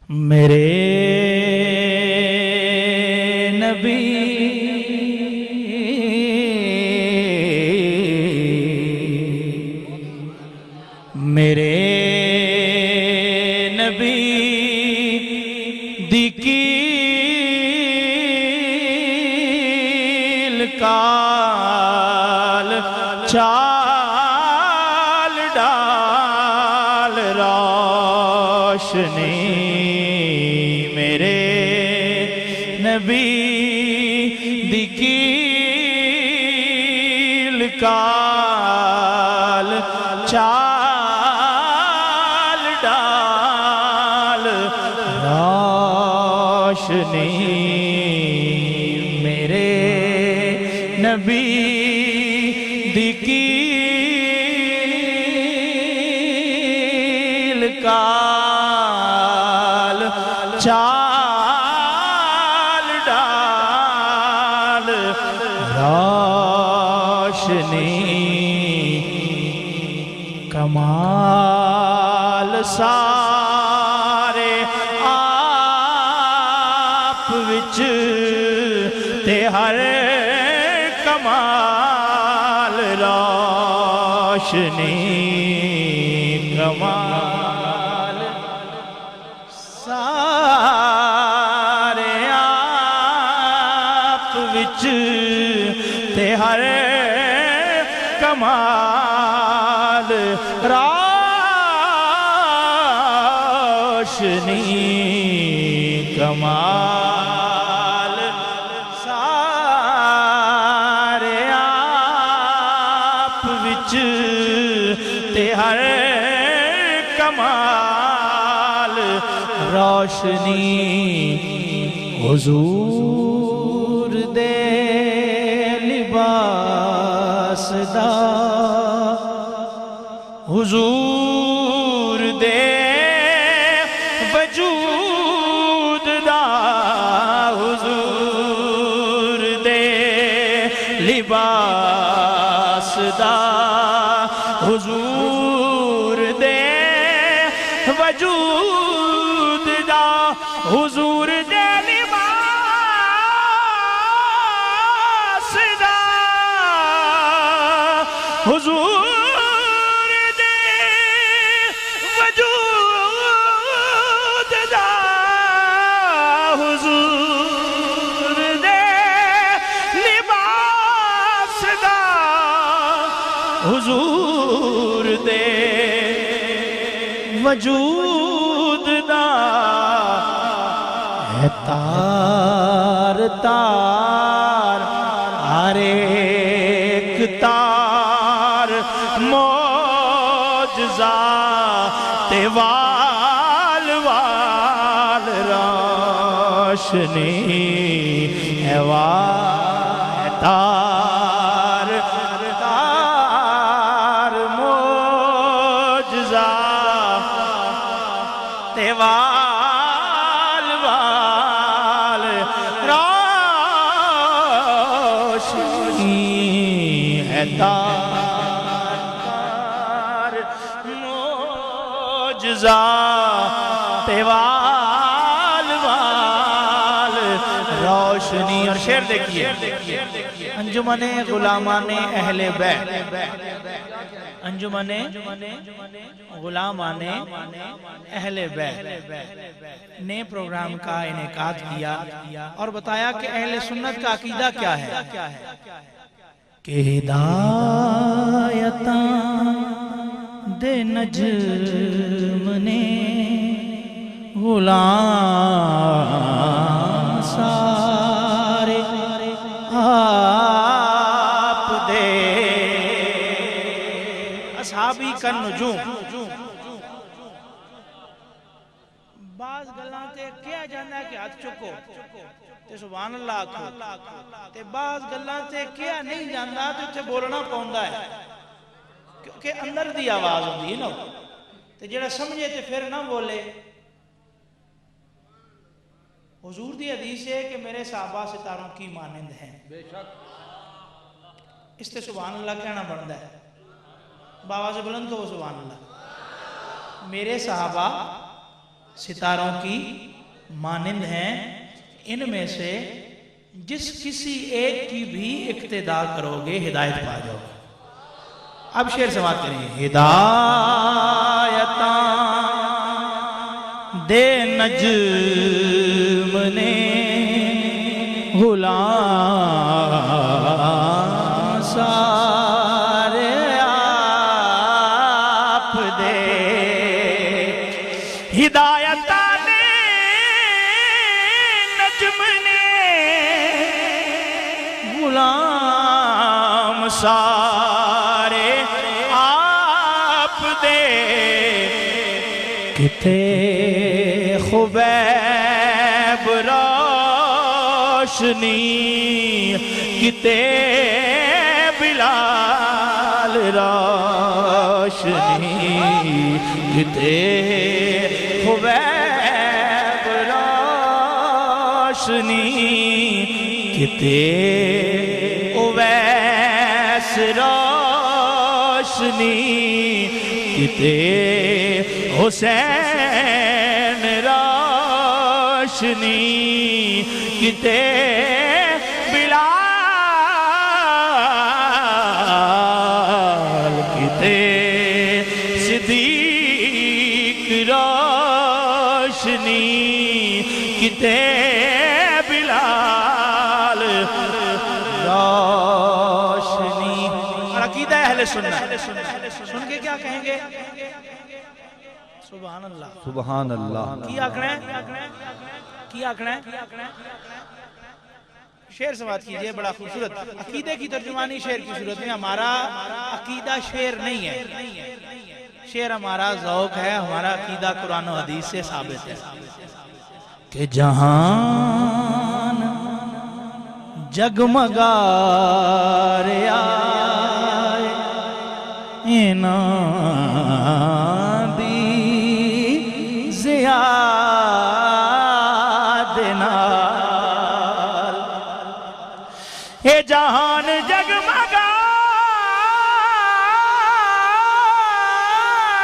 میرے نبی میرے نبی دی کیل کال چال ڈال روشنی میرے نبی دی کیل کال چال ڈال روشنی میرے نبی دی کیل کال چال ڈال روشنی کمال سارے آپ وچ تے ہر کمال روشنی کمال سارے آپ وچ تے ہر کمال روشنی کمال سارے آپ وچ تے ہر کمال روشنی حضور دے لباس دا حضور دے وجود دا حضور دے لباس دا حضور دے وجود دا حضور دے لباس دا حضور حضور دے وجود دا ہے تار تار ہر ایک تار معجزہ تے وال وال روشنی ہے تار وال وال روشنی ہے تار معجزہ تے وال وال روشنی اور شعر دیکھیے انجمن غلامان اہل بیت انجمن غلامان اہل بیت نے پروگرام کا انعقاد کیا اور بتایا کہ اہل سنت کا عقیدہ کیا ہے کہ ہدایتاں دے نجم نے غلام سارے آپ دے اصحابی کا نجوم بعض گلاں تے کیا جانا ہے کہ ہاتھ چکو تے سبحان اللہ آکھو تے بعض گلاں تے کیا نہیں جانا تے تے بولنا پوندا ہے کیونکہ اندر دی آواز ہوندی ہے نا تے جڑا سمجھے تے پھر نہ بولے حضور دی حدیث ہے کہ میرے صحابہ ستاروں کی مانند ہیں بے شک اس تے سبحان اللہ کہنا بنتا ہے بآواز بلند کو سبحان اللہ میرے صحابہ ستاروں کی مانند ہیں، ان میں سے جس کسی ایک کی بھی اقتداء کرو گے ہدایت پا جاؤ گے۔ اب شعر سماعت کریں، ہدایتاں دے نجم نے غلام سارے آپ دے، ہدایتاں دے نجم نے غلام سارے آپ دے، کتے خبیب روشنی، کتے بلال روشنی، کتے خبیب روشنی، کتے اویس روشنی، کتے حسین روشنی، کتے بلال، کتے صدیق روشنی، کتے بلال روشنی۔ اور عقیدہ اہل سنت سن کے کیا کہیں گے؟ سبحان اللہ، سبحان اللہ۔ کی آکھنا ہے؟ کی آکھنا ہے؟ شعر سماعت کیجئے، بڑا خوبصورت عقیدے کی ترجمانی شعر کی صورت میں۔ ہمارا عقیدہ شعر نہیں ہے، شعر ہمارا ذوق ہے، ہمارا عقیدہ قرآن و حدیث سے ثابت ہے کہ جہان جگمگا رہا اینا دی زیاد نال، اے جہان جگمگا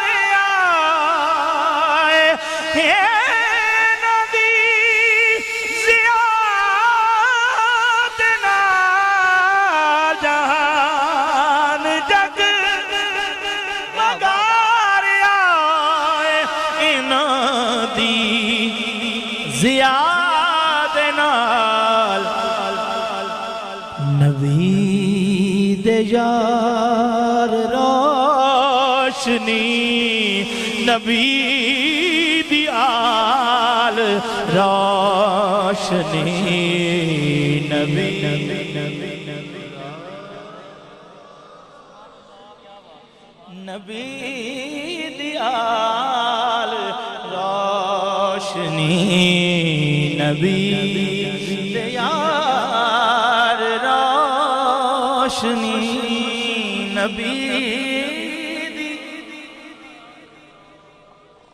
رہا اینا دی زیاد نال، جہان جگمگا رہا اینا دی زیاد نال، نبی دے یار روشنی، نبی دی آل روشنی، نبی نبی دی آل روشنی، نبی دی آل روشنی، نبی دی۔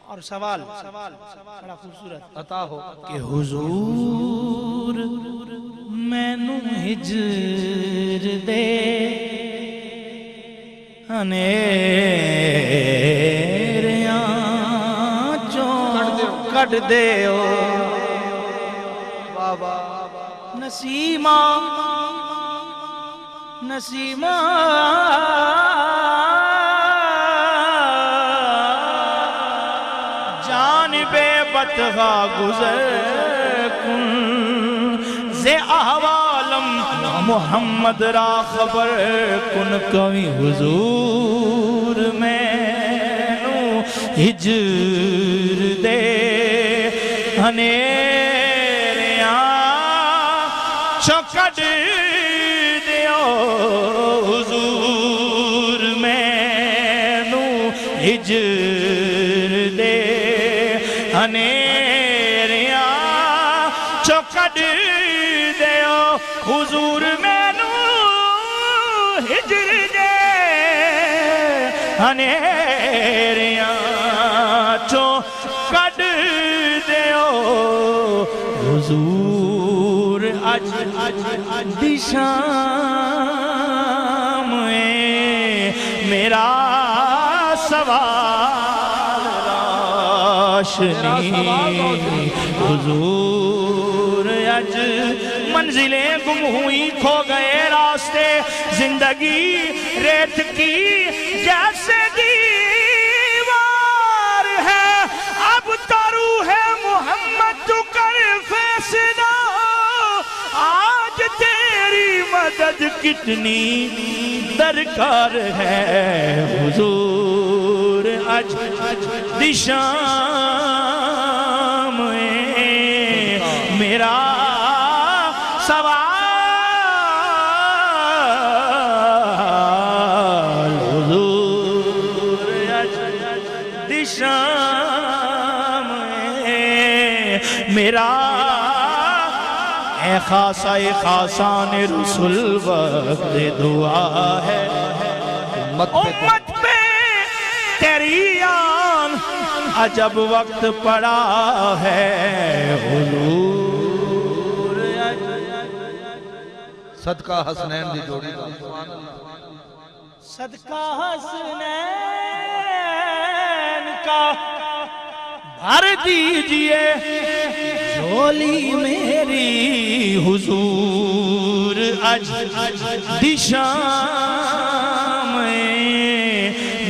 اور سوال بڑا خوبصورت عطا ہو کہ حضور میں نو ہجر دے انیریاں چوں کٹ دیو، بابا نسیمہ نسیمہ جانب بطغا گزر کن، زے احوالم محمد را خبر کن، کوئی حضور میں نو ہجر دے انیریاں چوں کٹ دیو، حضور میں نو ہجر دے انیریاں چوں کٹ دیو، حضور میں نو ہجر دے انیریاں چوں کٹ دیو، حضور اج دی شام میرا سوال روشنی حضور اج منزلیں گم ہوئی کھو گئے راستے زندگی ریت کی جیسے دیوار ہے اب تو روح محمد تو کر فیصلہ آج تیری مدد کتنی درکار ہے حضور اج دشام میرا سوال حضور اج دشام میرا اے خاصہ خاصان رسول وقت دعا ہے امت پہ تیری آن عجب وقت پڑا ہے حضور صدقہ حسنین دی جوڑی صدقہ حسنین کا بھر دیجئے جھولی میری حضور اج دشام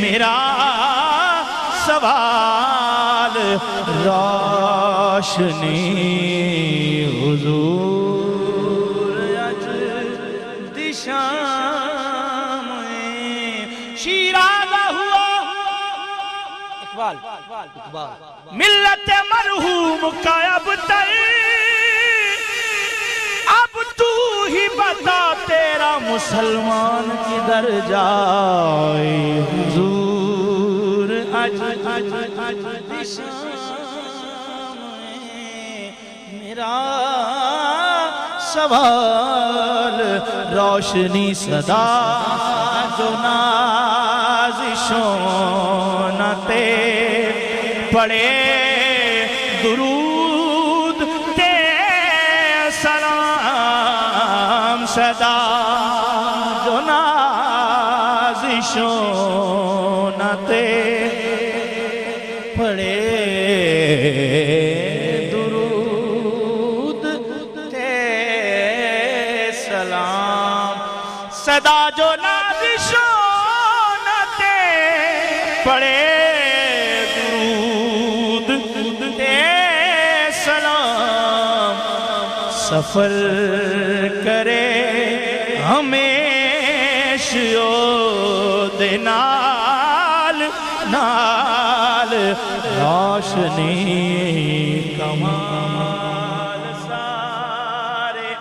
میرا سوال روشنی حضور اج دشام شیرازہ ہوا اقبال ملت مرحوم کا اب تر اب تو ہی بتا تیرا مسلمان کدھر جائے حضور اج دشام میرا سوال روشنی صدا جو نازشوں نہ تے پڑے درود تے سلام صدا جو نازشوں نہ تے پڑے درود تے سلام صدا جو نازشوں نہ تے پڑے سفر کرے ہمیشہ نال نال روشنی کمال سارے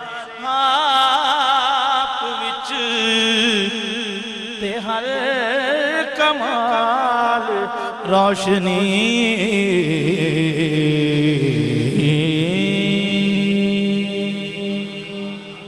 آپ وچ تے ہر کمال روشنی